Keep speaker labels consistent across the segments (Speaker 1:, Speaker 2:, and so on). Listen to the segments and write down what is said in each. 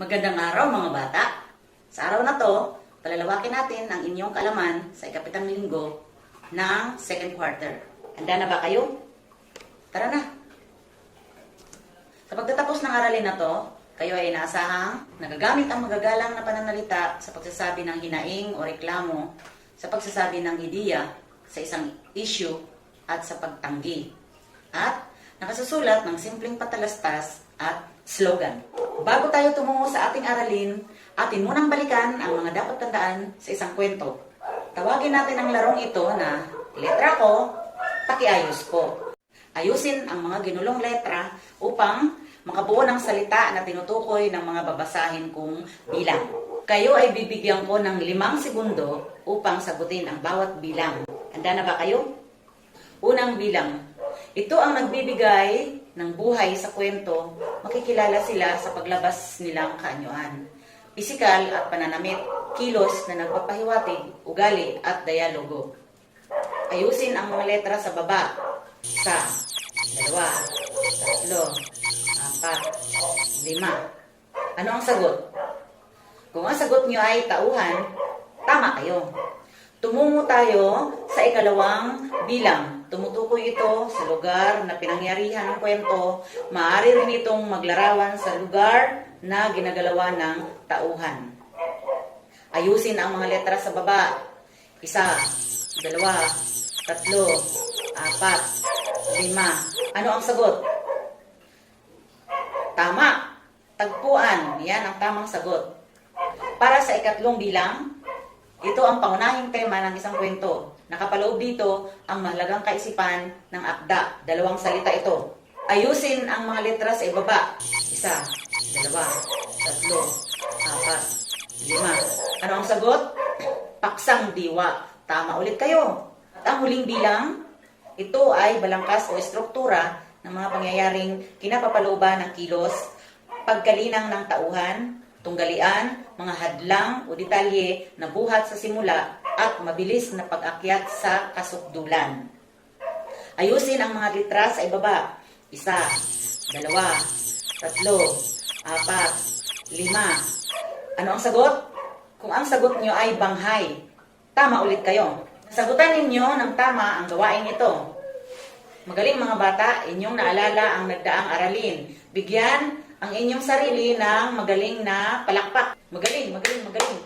Speaker 1: Magandang araw mga bata! Sa araw na to, palalawakin natin ang inyong kaalaman sa ikapitang linggo ng second quarter. Handa na ba kayo? Tara na! Sa pagtatapos ng aralin na to, kayo ay inaasahang nagagamit ang magagalang na pananalita sa pagsasabi ng hinaing o reklamo, sa pagsasabi ng ideya sa isang issue at sa pagtanggi. At nakasusulat ng simpleng patalastas at slogan. Bago tayo tumungo sa ating aralin, atin munang balikan ang mga dapat tandaan sa isang kwento. Tawagin natin ang larong ito na letra ko, pakiayos ko. Ayusin ang mga ginulong letra upang makabuo ng salita na tinutukoy ng mga babasahin kong bilang. Kayo ay bibigyan ko ng 5 segundo upang sagutin ang bawat bilang. Handa na ba kayo? Unang bilang. Ito ang nagbibigay ng buhay sa kwento, makikilala sila sa paglabas nilang kaanyuan. Pisikal at pananamit, kilos na nagpapahiwatig, ugali at dialogo. Ayusin ang mga letra sa baba. 1, 2, 3, 4, 5. Ano ang sagot? Kung ang sagot nyo ay tauhan, tama kayo. Tumungo tayo sa ikalawang bilang. Tumutukoy ito sa lugar na pinangyarihan ng kwento. Maaari rin itong maglarawan sa lugar na ginagalawan ng tauhan. Ayusin ang mga letra sa baba. 1, 2, 3, 4, 5. Ano ang sagot? Tama. Tagpuan. Yan ang tamang sagot. Para sa ikatlong bilang, ito ang pangunahing tema ng isang kwento. Nakapaloob dito ang mahalagang kaisipan ng akda. 2 salita ito. Ayusin ang mga letra sa ibaba. 1, 2, 3, 4, 5. Ano ang sagot? Paksang diwa. Tama ulit kayo. At ang huling bilang, ito ay balangkas o estruktura ng mga pangyayaring kinapapalooban ng kilos, pagkalinang ng tauhan, tunggalian, mga hadlang o detalye na buhat sa simula at mabilis na pag-akyat sa kasukdulan. Ayusin ang mga litra sa ibaba. 1, 2, 3, 4, 5. Ano ang sagot? Kung ang sagot nyo ay banghay, tama ulit kayo. Sagutan ninyo ng tama ang gawain ito. Magaling mga bata, inyong naalala ang nagdaang aralin. Bigyan ang inyong sarili ng magaling na palakpak. Magaling, magaling, magaling.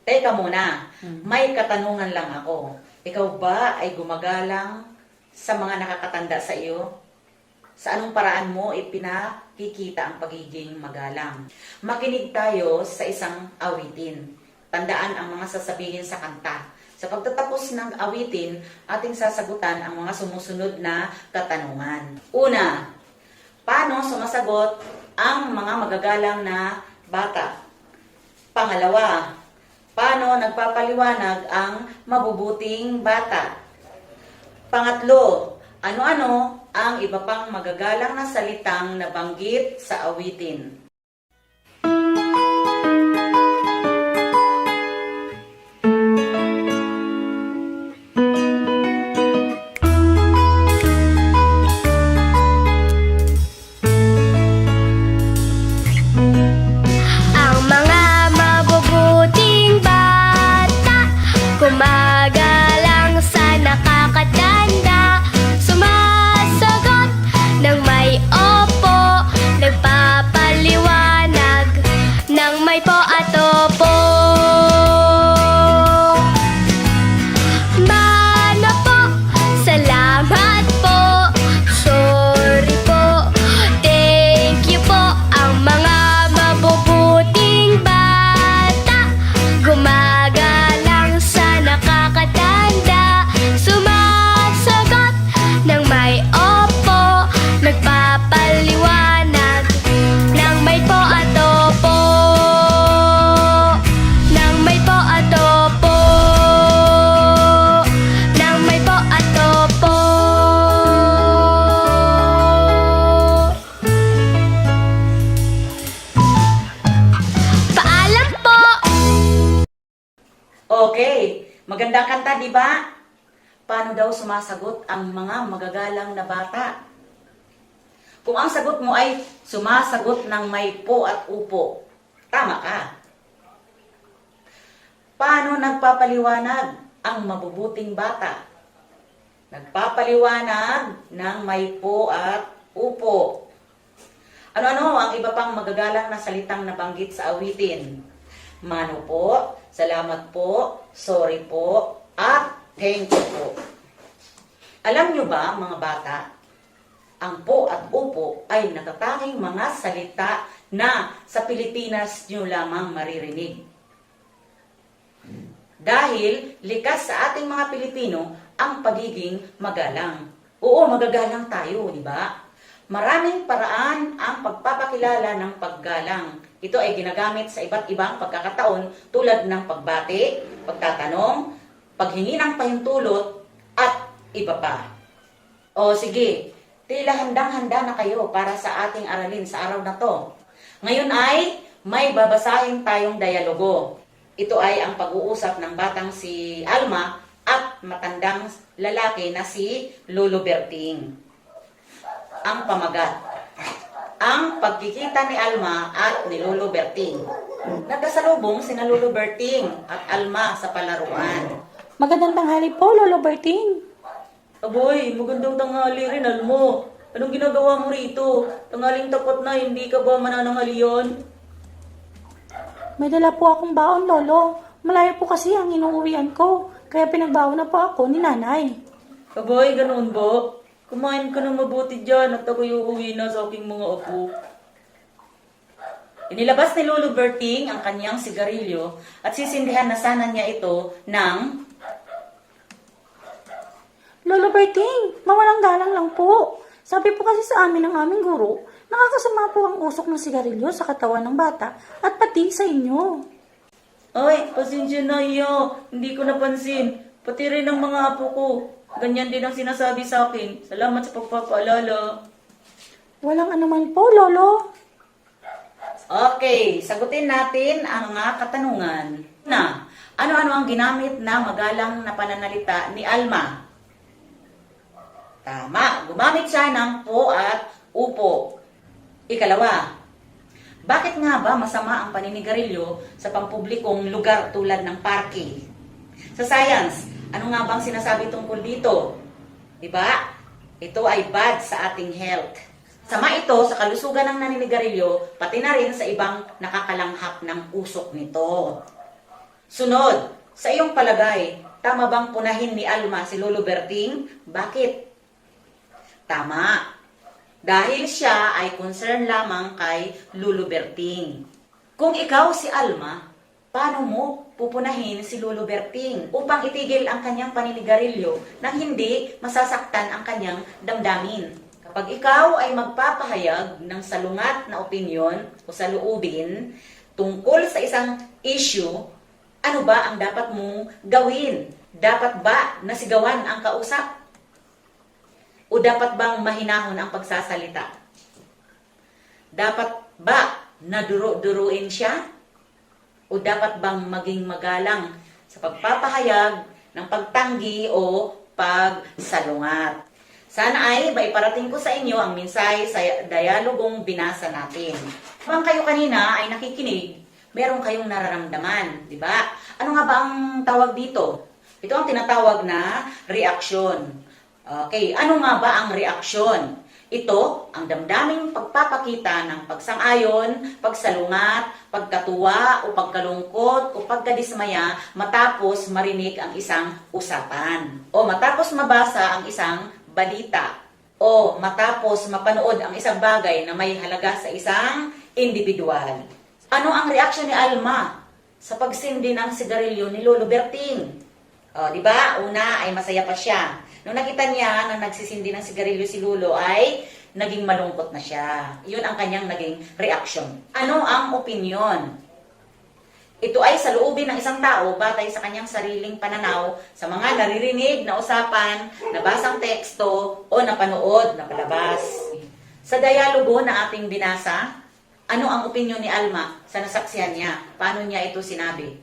Speaker 1: Teka muna, may katanungan lang ako. Ikaw ba ay gumagalang sa mga nakakatanda sa iyo? Sa anong paraan mo ipinakikita ang pagiging magalang? Makinig tayo sa isang awitin. Tandaan ang mga sasabihin sa kanta. Sa pagtatapos ng awitin, ating sasagutan ang mga sumusunod na katanungan. Una, paano sumasagot ang mga magagalang na bata? Pangalawa, paano nagpapaliwanag ang mabubuting bata? Pangatlo, ano-ano ang iba pang magagalang na salitang nabanggit sa awitin?
Speaker 2: Gumagalang sa nakakatanda, sumasagot ng may opo, nagpapaliwanag ng may po at opo. Mana po, salamat po, sorry po, thank you po, ang mga mabubuting bata. Gumagalang sa nakakatanda, sumasagot ng may opo, nagpapaliwanag ng may po at opo, ng may po at opo, ng may po at opo. Paalam po.
Speaker 1: Okay, magandang kanta, di ba? Paano daw sumasagot ang mga magagalang na bata? Kung ang sagot mo ay sumasagot ng may po at upo, tama ka. Paano nagpapaliwanag ang mabubuting bata? Nagpapaliwanag ng may po at upo. Ano-ano ang iba pang magagalang na salitang nabanggit sa awitin? Mano po, salamat po, sorry po, at thank you po. Alam nyo ba, mga bata, ang po at upo ay natatanging mga salita na sa Pilipinas nyo lamang maririnig. Dahil likas sa ating mga Pilipino ang pagiging magalang. Oo, magagalang tayo, di ba? Maraming paraan ang pagpapakilala ng paggalang. Ito ay ginagamit sa iba't ibang pagkakataon tulad ng pagbati, pagtatanong, paghingi ng pahintulot, at iba pa. O sige, tila handang-handa na kayo para sa ating aralin sa araw na to. Ngayon ay may babasahin tayong dialogo. Ito ay ang pag-uusap ng batang si Alma at matandang lalaki na si Lolo Berting. Ang pamagat. Ang pagkikita ni Alma at ni Lolo Berting. Nagkasalubong sina Lolo Berting at Alma sa palaruan.
Speaker 3: Magandang tanghali po, Lolo Berting.
Speaker 1: Aboy, magandang tanghali rin, Almo. Anong ginagawa mo rito? Tanghaling tapat na, hindi ka ba manananghalian?
Speaker 3: May dala po akong baon, Lolo. Malayo po kasi ang inuuwian ko, kaya pinagbaon na po ako ni Nanay.
Speaker 1: Aboy, ganoon ba? Kumain ka ng mabuti dyan at ako'y uuwi na sa aking mga apo. Inilabas ni Lolo Berting ang kanyang sigarilyo at sisindihan na sana niya ito ng...
Speaker 3: Lolo Berting, mawalang galang lang po. Sabi po kasi sa amin ng aming guro, nakakasama po ang usok ng sigarilyo sa katawan ng bata at pati sa inyo.
Speaker 1: Ay, pasensya na iyo. Hindi ko napansin. Pati rin ang mga apo ko. Ganyan din ang sinasabi sa akin. Salamat sa pagpapaalala.
Speaker 3: Walang anuman po, Lolo.
Speaker 1: Okay, sagutin natin ang mga katanungan. Na, ano-ano ang ginamit na magalang na pananalita ni Alma? Tama, gumamit siya ng po at upo. Ikalawa, bakit nga ba masama ang paninigarilyo sa pampublikong lugar tulad ng parke? Sa science, ano nga bang sinasabi tungkol dito? Diba? Ito ay bad sa ating health. Sama ito sa kalusugan ng naninigarilyo, pati na rin sa ibang nakakalanghap ng usok nito. Sunod, sa iyong palagay, tama bang punahin ni Alma si Lolo Berting? Bakit? Tama. Dahil siya ay concern lamang kay Lolo Berting. Kung ikaw si Alma, paano mo pupunahin si Lolo Berting upang itigil ang kanyang paninigarilyo nang hindi masasaktan ang kanyang damdamin? Kapag ikaw ay magpapahayag ng salungat na opinyon o saloobin tungkol sa isang issue, ano ba ang dapat mong gawin? Dapat ba nasigawan ang kausap? O dapat bang mahinahon ang pagsasalita? Dapat ba naduro-duruin siya? O dapat bang maging magalang sa pagpapahayag ng pagtanggi o pagsalungat? Sana ay maiparating ko sa inyo ang mensahe sa dialogong binasa natin. Habang kayo kanina ay nakikinig, meron kayong nararamdaman, di ba? Ano nga ba ang tawag dito? Ito ang tinatawag na reaksyon. Okay, ano nga ba ang reaksyon? Ito ang damdaming pagpapakita ng pagsang-ayon, pagsalungat, pagkatuwa o pagkalungkot o pagkadismaya matapos marinig ang isang usapan o matapos mabasa ang isang balita o matapos mapanood ang isang bagay na may halaga sa isang individual. Ano ang reaksyon ni Alma sa pagsindi ng sigarilyo ni Lolo Berting? O, di ba? Una ay masaya pa siya. Nung nakita niya na nagsisindi ng sigarilyo si Lolo ay naging malungkot na siya. Yun ang kanyang naging reaction. Ano ang opinyon? Ito ay sa loobin ng isang tao batay sa kanyang sariling pananaw sa mga naririnig na usapan, nabasang teksto o napanood na palabas. Sa dialogo na ating binasa, ano ang opinyon ni Alma sa nasaksihan niya? Paano niya ito sinabi?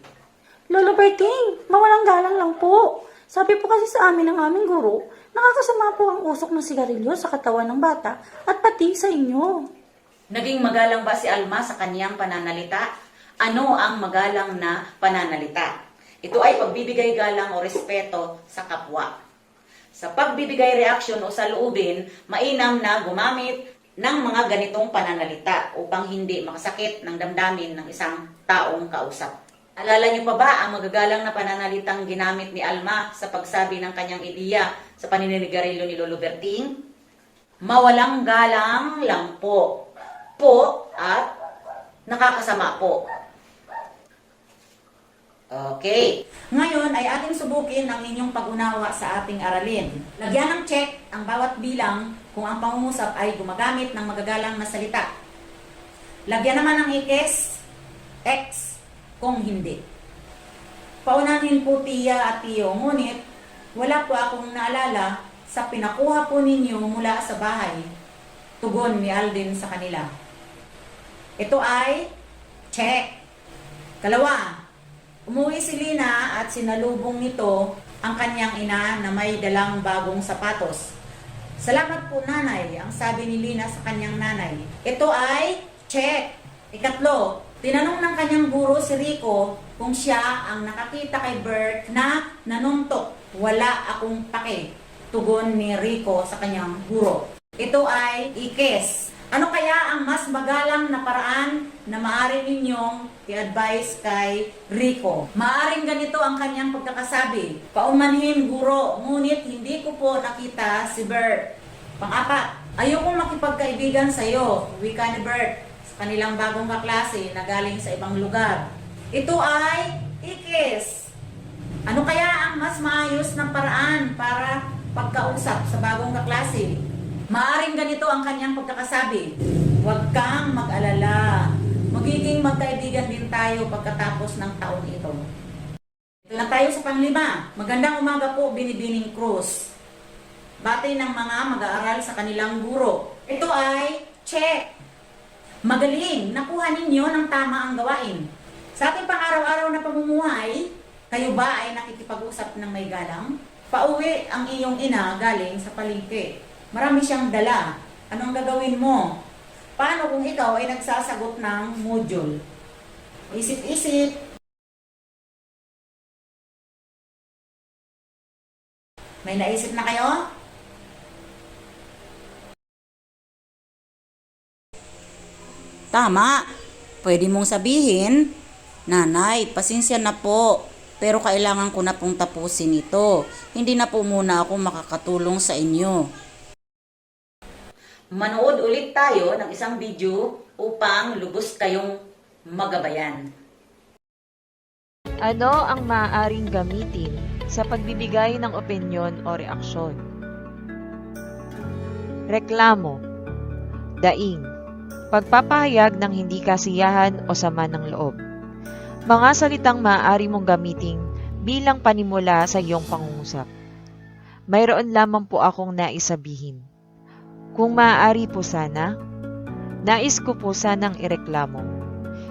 Speaker 3: Lolo Berting, mawalang galang lang po. Sabi po kasi sa amin ng aming guro, Nakakasama po ang usok ng sigarilyo sa katawan ng bata at pati sa inyo.
Speaker 1: Naging magalang ba si Alma sa kaniyang pananalita? Ano ang magalang na pananalita? Ito ay pagbibigay galang o respeto sa kapwa. Sa pagbibigay reaksyon o saloobin, mainam na gumamit ng mga ganitong pananalita upang hindi makasakit ng damdamin ng isang taong kausap. Alala niyo pa ba ang magagalang na pananalitang ginamit ni Alma sa pagsabi ng kanyang ideya sa paninigarilyo ni Lolo Berting? Mawalang galang lang po. Po at nakakasama po. Okay. Ngayon ay ating subukin ang inyong pag-unawa sa ating aralin. Lagyan ng check ang bawat bilang kung ang pangungusap ay gumagamit ng magagalang na salita. Lagyan naman ng X kung hindi. Paunahin po tiya at tiyo, ngunit wala po akong naalala sa pinakuha po ninyo mula sa bahay. Tugon ni Alden sa kanila. Ito ay check. Kalawa, umuwi si Lina at sinalubong nito ang kanyang ina na may dalang bagong sapatos. Salamat po nanay, ang sabi ni Lina sa kanyang nanay. Ito ay check. Ikatlo, tinanong ng kanyang guro si Rico kung siya ang nakakita kay Bert na nanuntok. Wala akong pake. Tugon ni Rico sa kanyang guro. Ito ay ikes. Ano kaya ang mas magalang na paraan na maaari ninyong i-advise kay Rico? Maaring ganito ang kanyang pagkakasabi. Paumanhin guro, ngunit hindi ko po nakita si Bert. Pang-apat, ayokong makipagkaibigan sa iyo, wika ni Bert sa kanilang bagong kaklase na galing sa ibang lugar. Ito ay ikes. Ano kaya ang mas maayos na paraan para pagkausap sa bagong kaklase? Maaring ganito ang kanyang pagkakasabi. Huwag kang mag-alala. Magiging magkaibigan din tayo pagkatapos ng taon ito. Ito na tayo sa panglima. Magandang umaga po, Binibining Cruz. Bati ng mga mag-aaral sa kanilang guro. Ito ay check. Magaling, nakuha ninyo ng tama ang gawain. Sa ating pang-araw-araw na pamumuhay, kayo ba ay nakikipag-usap ng may galang? Pauwi ang iyong ina galing sa palengke. Marami siyang dala. Anong gagawin mo? Paano kung ikaw ay nagsasagot ng module? Isip-isip. May naisip na kayo? Tama. Pwede mong sabihin, Nanay, pasensya na po. Pero kailangan ko na pong tapusin ito. Hindi na po muna ako makakatulong sa inyo. Manood ulit tayo ng isang video upang lubos kayong magabayan.
Speaker 4: Ano ang maaaring gamitin sa pagbibigay ng opinyon o reaksyon? Reklamo, daing, pagpapahayag ng hindi kasiyahan o sama ng loob. Mga salitang maaari mong gamitin bilang panimula sa iyong pangungusap. Mayroon lamang po akong naisabihin. Kung maaari po sana, nais ko po sanang ireklamo.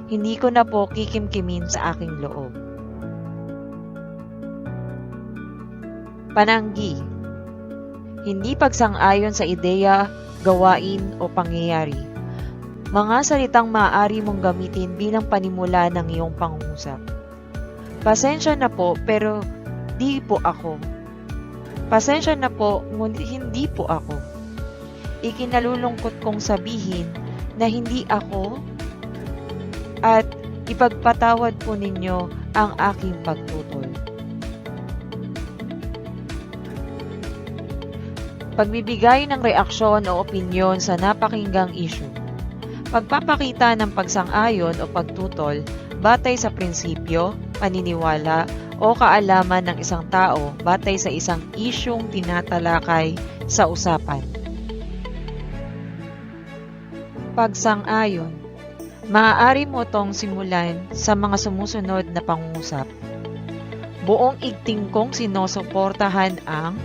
Speaker 4: Hindi ko na po kikimkimin sa aking loob. Pananggi, hindi pagsang-ayon sa ideya, gawain o pangyayari. Mga salitang maaari mong gamitin bilang panimula ng iyong pangungusap. Pasensya na po pero di po ako. Pasensya na po ngunit hindi po ako. Ikinalulungkot kong sabihin na hindi ako at ipagpatawad po ninyo ang aking pagtutol. Pagbibigay ng reaksyon o opinyon sa napakinggang issue. Pagpapakita ng pagsang-ayon o pagtutol batay sa prinsipyo, paniniwala o kaalaman ng isang tao batay sa isang isyung tinatalakay sa usapan. Pagsang-ayon. Maaari mo tong simulan sa mga sumusunod na pangungusap. Buong igting kong sinusuportahan ang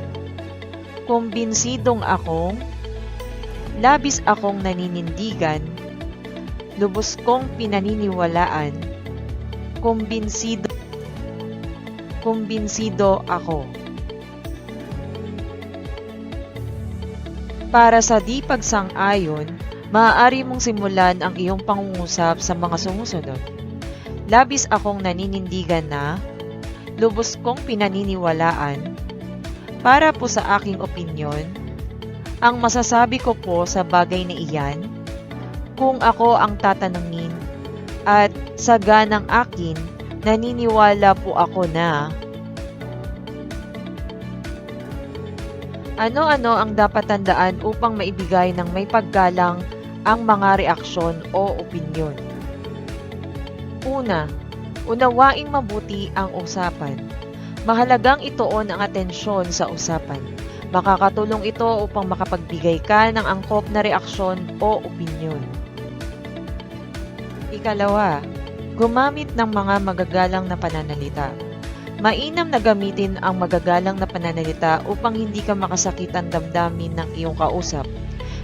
Speaker 4: kumbinsidong akong, labis akong naninindigan, lubos kong pinaniniwalaan, kumbinsido ako. Para sa di pagsang-ayon, maaari mong simulan ang iyong pangungusap sa mga sumusunod. Labis akong naninindigan na, lubos kong pinaniniwalaan, para po sa aking opinyon, ang masasabi ko po sa bagay na iyan, kung ako ang tatanungin, at sa ganang akin, naniniwala po ako na ano-ano ang dapat tandaan upang maibigay ng may paggalang ang mga reaksyon o opinyon. Una, unawaing mabuti ang usapan. Mahalagang ituon ang atensyon sa usapan. Makakatulong ito upang makapagbigay ka ng angkop na reaksyon o opinyon. Ikalawa, gumamit ng mga magagalang na pananalita. Mainam na gamitin ang magagalang na pananalita upang hindi ka makasakit ang damdamin ng iyong kausap.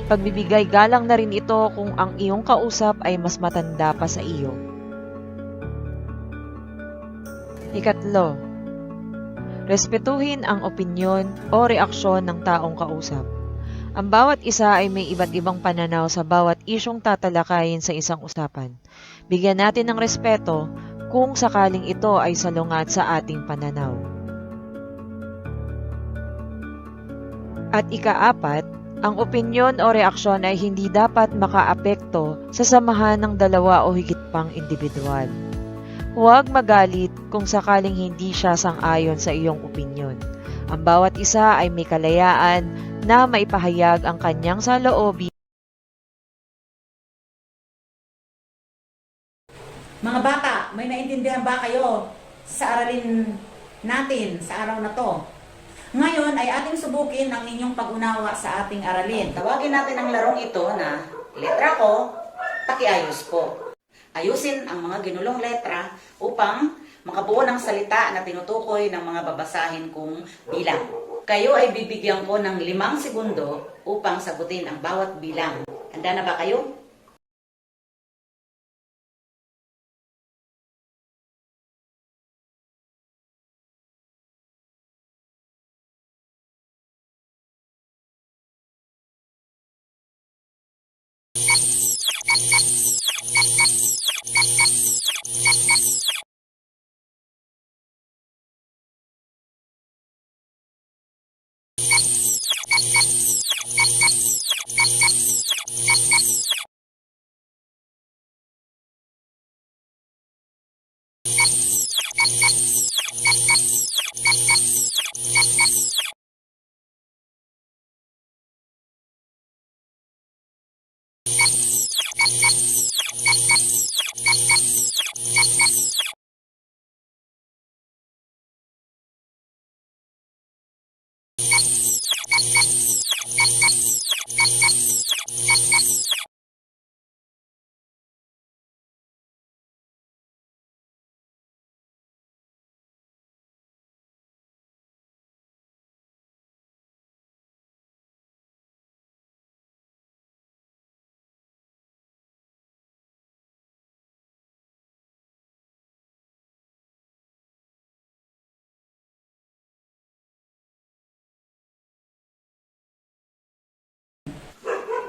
Speaker 4: Pagbibigay galang na rin ito kung ang iyong kausap ay mas matanda pa sa iyo. Ikatlo, respetuhin ang opinyon o reaksyon ng taong kausap. Ang bawat isa ay may iba't ibang pananaw sa bawat isyong tatalakayin sa isang usapan. Bigyan natin ng respeto kung sakaling ito ay salungat sa ating pananaw. At ikaapat, ang opinyon o reaksyon ay hindi dapat makaapekto sa samahan ng dalawa o higit pang individual. Huwag magalit kung sakaling hindi siya sang-ayon sa iyong opinyon. Ang bawat isa ay may kalayaan na maipahayag ang kanyang saloobin.
Speaker 1: Mga bata, may naintindihan ba kayo sa aralin natin sa araw na to? Ngayon ay ating subukin ang inyong pag-unawa sa ating aralin. Tawagin natin ang larong ito na letra ko, pakiayos ko. Ayusin ang mga ginulong letra upang makabuo ng salita na tinutukoy ng mga babasahin kong bilang. Kayo ay bibigyan ko ng 5 segundo upang sagutin ang bawat bilang. Handa na ba kayo?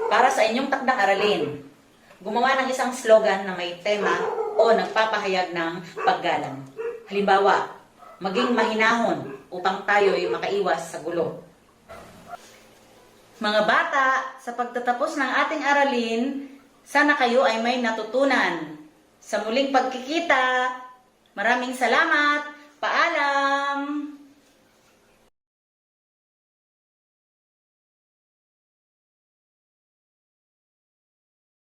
Speaker 1: Para sa inyong takdang aralin, gumawa ng isang slogan na may tema o nagpapahayag ng paggalang. Halimbawa, maging mahinahon upang tayo'y makaiwas sa gulo. Mga bata, sa pagtatapos ng ating aralin, sana kayo ay may natutunan. Sa muling pagkikita, maraming salamat. Paalam!